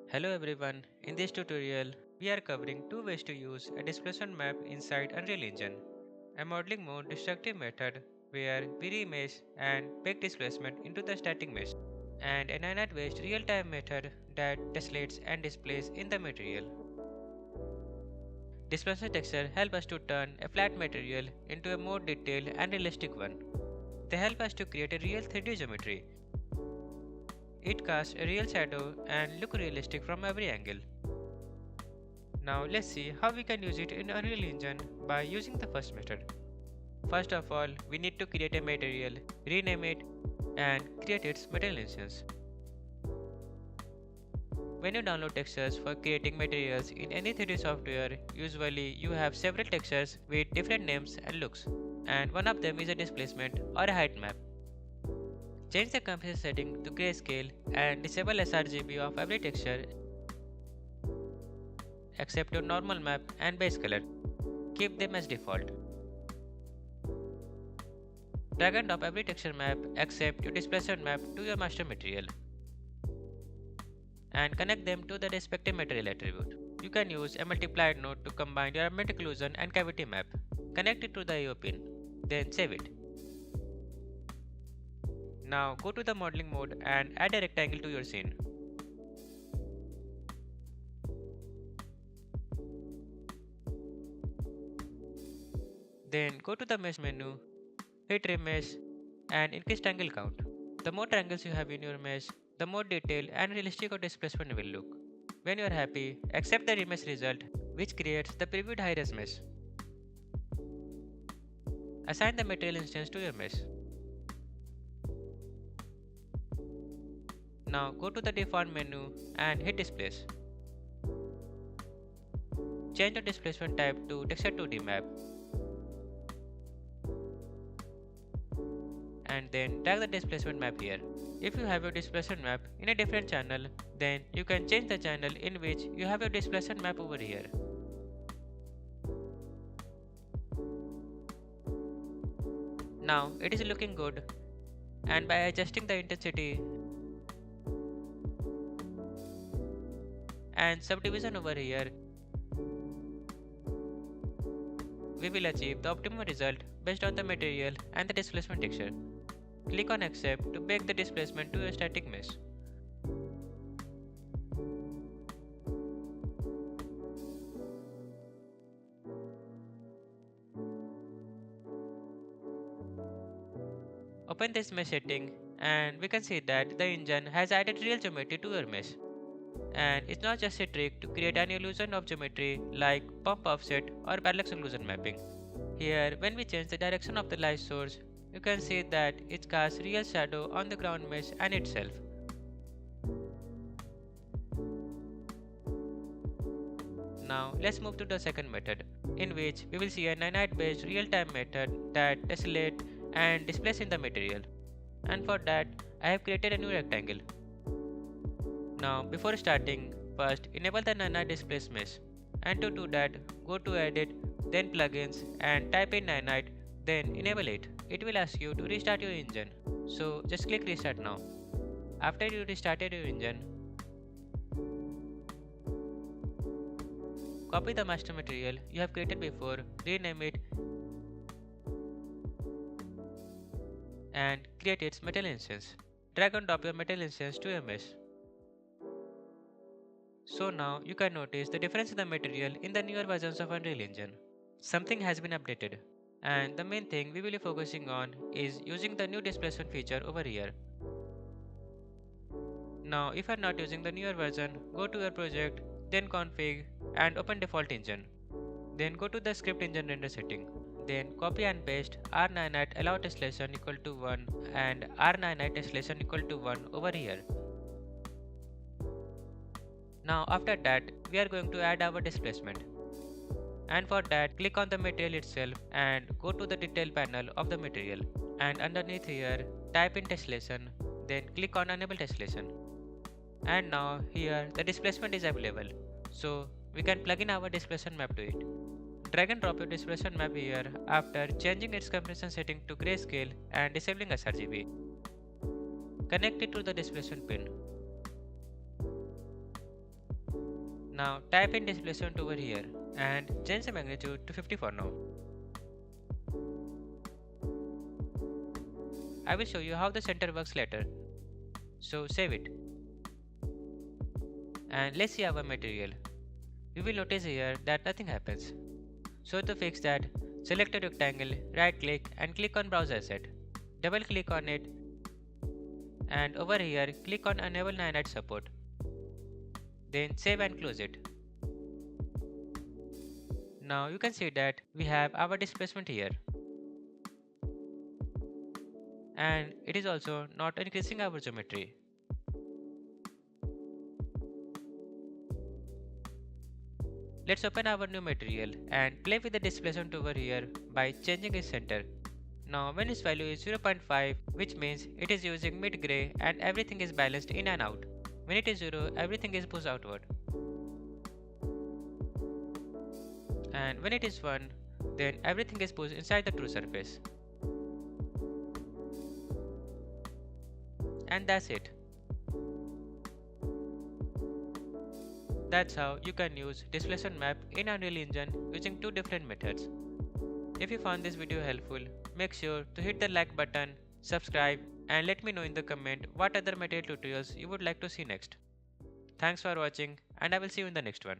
Hello everyone, in this tutorial we are covering two ways to use a displacement map inside Unreal Engine. A modeling mode destructive method where we remesh and bake displacement into the static mesh, and a Nanite-based real-time method that tessellates and displays in the material. Displacement texture help us to turn a flat material into a more detailed and realistic one. They help us to create a real 3D geometry. It casts a real shadow and look realistic from every angle. Now let's see how we can use it in Unreal Engine by using the first method. First of all, we need to create a material, rename it, and create its material instance. When you download textures for creating materials in any 3D software, usually you have several textures with different names and looks, and one of them is a displacement or a height map. Change the composition setting to grayscale and disable sRGB of every texture except your normal map and base color. Keep them as default. Drag and drop every texture map except your displacement map to your master material and connect them to the respective material attribute. You can use a multiplied node to combine your ambient occlusion and cavity map. Connect it to the AO pin, then save it. Now go to the modeling mode and add a rectangle to your scene. Then go to the mesh menu, hit remesh and increase triangle count. The more triangles you have in your mesh, the more detailed and realistic your displacement will look. When you are happy, accept the remesh result, which creates the previewed high-res mesh. Assign the material instance to your mesh. Now go to the default menu and hit displace. Change the displacement type to texture 2D map. And then drag the displacement map here. If you have your displacement map in a different channel, then you can change the channel in which you have your displacement map over here. Now it is looking good, and by adjusting the intensity and subdivision over here, we will achieve the optimum result based on the material and the displacement texture. Click on accept to bake the displacement to your static mesh. Open this mesh setting and we can see that the engine has added real geometry to your mesh. And it's not just a trick to create an illusion of geometry like bump offset or parallax occlusion mapping. Here, when we change the direction of the light source, you can see that it casts real shadow on the ground mesh and itself. Now let's move to the second method, in which we will see a Nanite-based real-time method that tessellates and displays in the material. And for that, I have created a new rectangle. Now before starting, first enable the Nanite Displacement mesh, and to do that, go to Edit, then Plugins and type in Nanite, then enable it. It will ask you to restart your engine, so just click Restart now. After you restarted your engine, copy the master material you have created before, rename it and create its material instance. Drag and drop your material instance to your mesh. So now you can notice the difference in the material in the newer versions of Unreal Engine. Something has been updated, and the main thing we will be focusing on is using the new displacement feature over here. Now if you are not using the newer version, go to your project, then config and open default engine. Then go to the script engine render setting. Then copy and paste r.Nanite.AllowTessellation equal to 1 and r.Nanite.Tessellation equal to 1 over here. Now after that, we are going to add our displacement. And for that, click on the material itself and go to the detail panel of the material. And underneath here, type in tessellation, then click on enable tessellation. And now here the displacement is available, so we can plug in our displacement map to it. Drag and drop your displacement map here after changing its compression setting to grayscale and disabling sRGB. Connect it to the displacement pin. Now type in displacement over here and change the magnitude to 50 for now. I will show you how the center works later. So save it. And let's see our material. You will notice here that nothing happens. So to fix that, select a rectangle, right click and click on browse asset. Double click on it and over here click on enable Nanite support. Then save and close it. Now you can see that we have our displacement here. And it is also not increasing our geometry. Let's open our new material and play with the displacement over here by changing its center. Now when its value is 0.5, which means it is using mid-gray and everything is balanced in and out. When it is 0, everything is pushed outward. And when it is 1, then everything is pushed inside the true surface. And that's it. That's how you can use displacement map in Unreal Engine using two different methods. If you found this video helpful, make sure to hit the like button, subscribe and let me know in the comment what other material tutorials you would like to see next. Thanks for watching and I will see you in the next one.